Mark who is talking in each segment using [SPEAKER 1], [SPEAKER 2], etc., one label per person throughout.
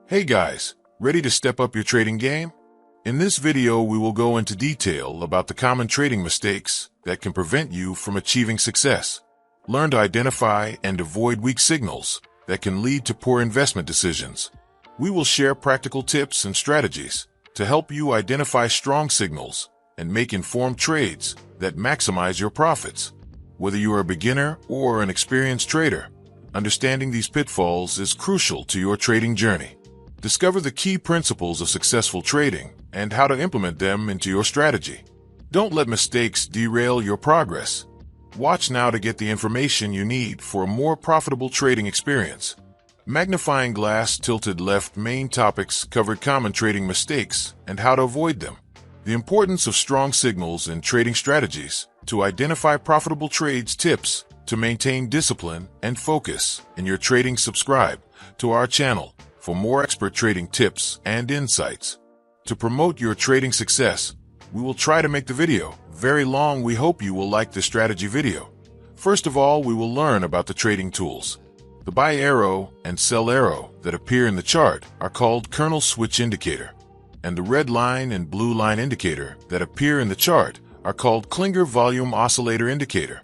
[SPEAKER 1] Hey guys, ready to step up your trading game? In this video, we will go into detail about the common trading mistakes that can prevent you from achieving success. Learn to identify and avoid weak signals that can lead to poor investment decisions. We will share practical tips and strategies to help you identify strong signals and make informed trades that maximize your profits. Whether you are a beginner or an experienced trader, understanding these pitfalls is crucial to your trading journey. Discover the key principles of successful trading and how to implement them into your strategy. Don't let mistakes derail your progress. Watch now to get the information you need for a more profitable trading experience. Magnifying glass tilted left main topics covered common trading mistakes and how to avoid them. The importance of strong signals in trading strategies to identify profitable trades, tips to maintain discipline and focus in your trading. Subscribe to our channel for more expert trading tips and insights. To promote your trading success, we will try to make the video very long. We hope you will like the strategy video. First of all, we will learn about the trading tools. The buy arrow and sell arrow that appear in the chart are called kernel switch indicator, and the red line and blue line indicator that appear in the chart are called Klinger volume oscillator indicator.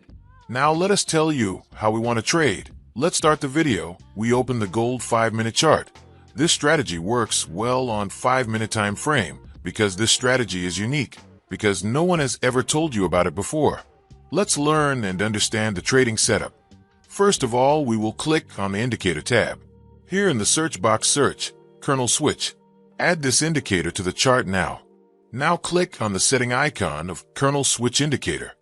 [SPEAKER 1] Now let us tell you how we want to trade. Let's start the video. We open the gold 5-minute chart. This strategy works well on 5-minute time frame because this strategy is unique, because no one has ever told you about it before. Let's learn and understand the trading setup. First of all, we will click on the indicator tab. Here in the search box, search kernel switch. Add this indicator to the chart now. Now click on the setting icon of kernel switch indicator.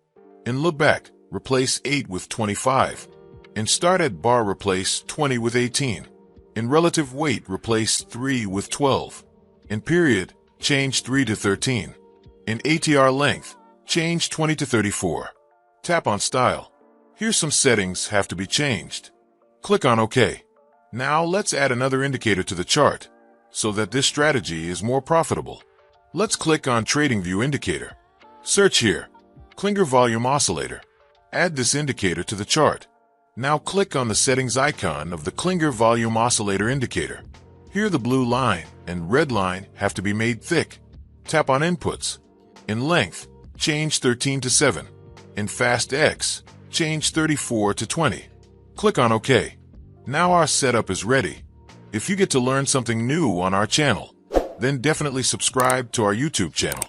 [SPEAKER 1] In look back, replace 8 with 25. In start at bar, replace 20 with 18. In relative weight, replace 3 with 12. In period, change 3 to 13. In ATR length, change 20 to 34. Tap on style. Here some settings have to be changed. Click on OK. Now let's add another indicator to the chart so that this strategy is more profitable. Let's click on TradingView Indicator. Search here, Klinger volume oscillator. Add this indicator to the chart. Now click on the settings icon of the Klinger volume oscillator indicator. Here the blue line and red line have to be made thick. Tap on inputs. In length, change 13 to 7. In fast X, change 34 to 20. Click on OK. Now our setup is ready. If you get to learn something new on our channel, then definitely subscribe to our YouTube channel.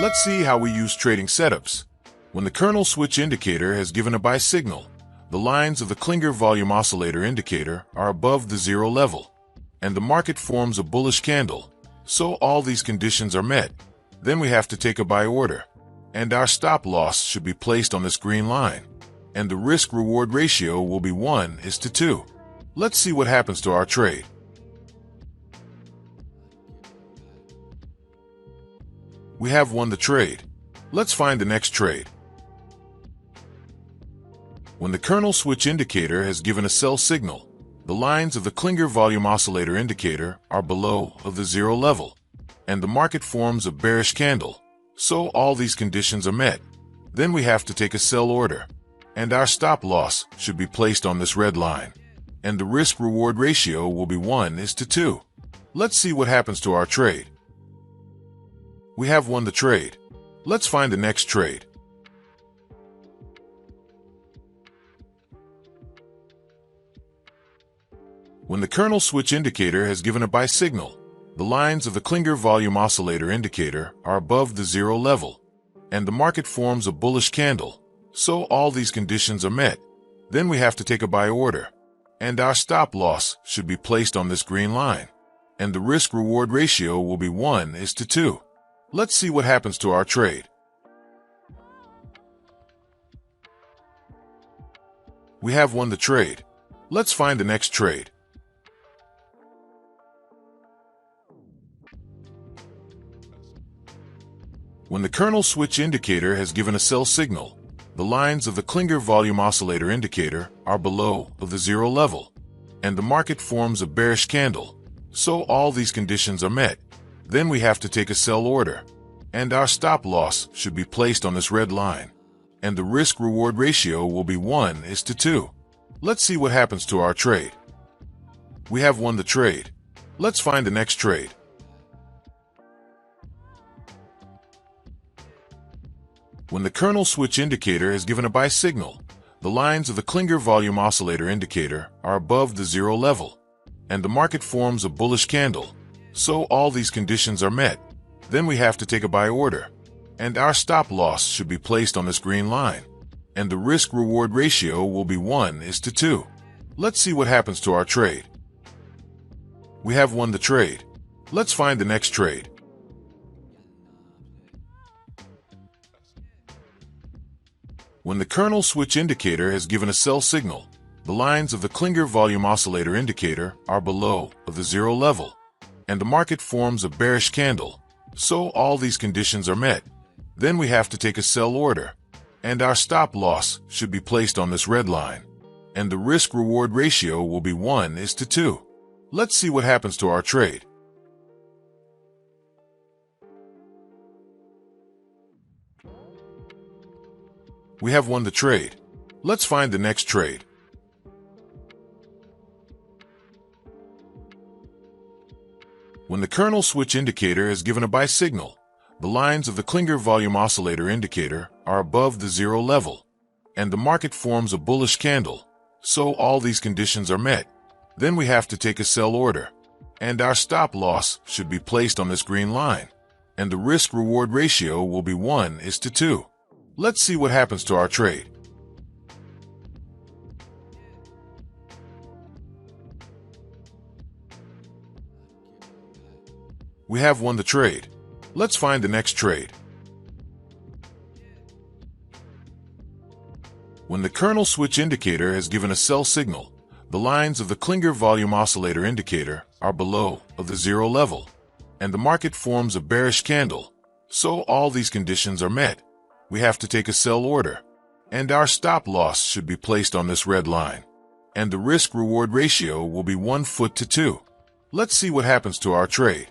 [SPEAKER 1] Let's see how we use trading setups. When the kernel switch indicator has given a buy signal, the lines of the Klinger volume oscillator indicator are above the zero level, and the market forms a bullish candle. So all these conditions are met. Then we have to take a buy order, and our stop loss should be placed on this green line, and the risk-reward ratio will be 1:2. Let's see what happens to our trade. We have won the trade. Let's find the next trade. When the kernel switch indicator has given a sell signal, the lines of the Klinger volume oscillator indicator are below of the zero level, and the market forms a bearish candle. So all these conditions are met. Then we have to take a sell order, and our stop loss should be placed on this red line, and the risk-reward ratio will be 1:2. Let's see what happens to our trade. We have won the trade. Let's find the next trade. When the kernel switch indicator has given a buy signal, the lines of the Klinger volume oscillator indicator are above the zero level, and the market forms a bullish candle. So all these conditions are met. Then we have to take a buy order, and our stop loss should be placed on this green line, and the risk-reward ratio will be 1:2. Let's see what happens to our trade. We have won the trade. Let's find the next trade. When the kernel switch indicator has given a sell signal, the lines of the Klinger volume oscillator indicator are below of the zero level, and the market forms a bearish candle. So all these conditions are met. Then we have to take a sell order, and our stop loss should be placed on this red line, and the risk-reward ratio will be 1:2. Let's see what happens to our trade. We have won the trade. Let's find the next trade. When the kernel switch indicator has given a buy signal, the lines of the Klinger volume oscillator indicator are above the zero level, and the market forms a bullish candle. So all these conditions are met. Then we have to take a buy order, and our stop loss should be placed on this green line, and the risk-reward ratio will be 1:2. Let's see what happens to our trade. We have won the trade. Let's find the next trade. When the kernel switch indicator has given a sell signal, the lines of the Klinger volume oscillator indicator are below the zero level, and the market forms a bearish candle. So all these conditions are met. Then we have to take a sell order, and our stop loss should be placed on this red line, and the risk-reward ratio will be 1:2. Let's see what happens to our trade. We have won the trade. Let's find the next trade. When the kernel switch indicator has given a buy signal, the lines of the Klinger volume oscillator indicator are above the zero level, and the market forms a bullish candle. So all these conditions are met. Then we have to take a sell order, and our stop loss should be placed on this green line, and the risk-reward ratio will be 1:2. Let's see what happens to our trade. We have won the trade. Let's find the next trade. When the kernel switch indicator has given a sell signal, the lines of the Klinger volume oscillator indicator are below the zero level, and the market forms a bearish candle. So all these conditions are met. We have to take a sell order, and our stop loss should be placed on this red line, and the risk-reward ratio will be 1:2. Let's see what happens to our trade.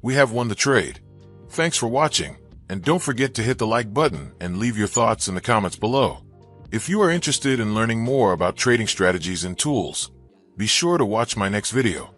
[SPEAKER 1] We have won the trade. Thanks for watching, and don't forget to hit the like button and leave your thoughts in the comments below. If you are interested in learning more about trading strategies and tools, be sure to watch my next video.